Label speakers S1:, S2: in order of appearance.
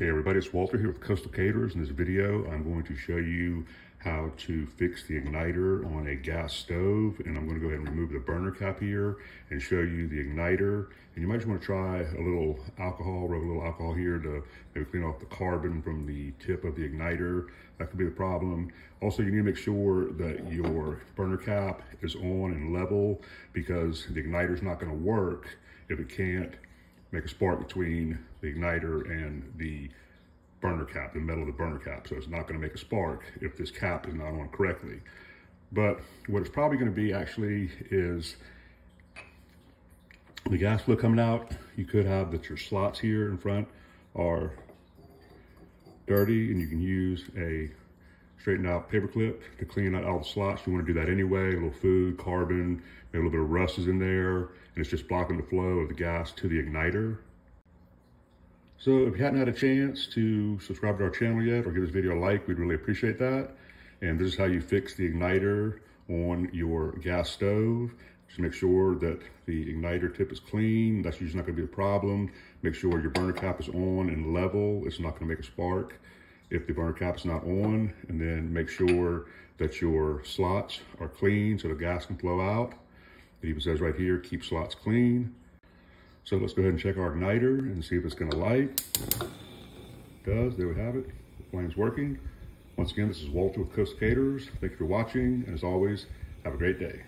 S1: Hey everybody, it's Walter here with Coastal Caterers. In this video, I'm going to show you how to fix the igniter on a gas stove. And I'm going to go ahead and remove the burner cap here and show you the igniter. And you might just want to try a little alcohol, rub a little alcohol here to maybe clean off the carbon from the tip of the igniter. That could be the problem. Also, you need to make sure that your burner cap is on and level, because the igniter is not going to work if it can't make a spark between the igniter and the burner cap, the metal of the burner cap. So it's not going to make a spark if this cap is not on correctly. But what it's probably going to be actually is the gas flow coming out. You could have that your slots here in front are dirty, and you can use a straightened out paper clip to clean out all the slots. You want to do that anyway. A little food, carbon, maybe a little bit of rust is in there, and it's just blocking the flow of the gas to the igniter. So if you hadn't had a chance to subscribe to our channel yet or give this video a like, we'd really appreciate that. And this is how you fix the igniter on your gas stove. Just make sure that the igniter tip is clean. That's usually not going to be a problem. Make sure your burner cap is on and level. It's not going to make a spark if the burner cap is not on. And then make sure that your slots are clean so the gas can flow out. It even says right here, keep slots clean. So let's go ahead and check our igniter and see if it's going to light. It does. There we have it. The flame's working. Once again, this is Walter with Coastal Caterers. Thank you for watching, and as always, have a great day.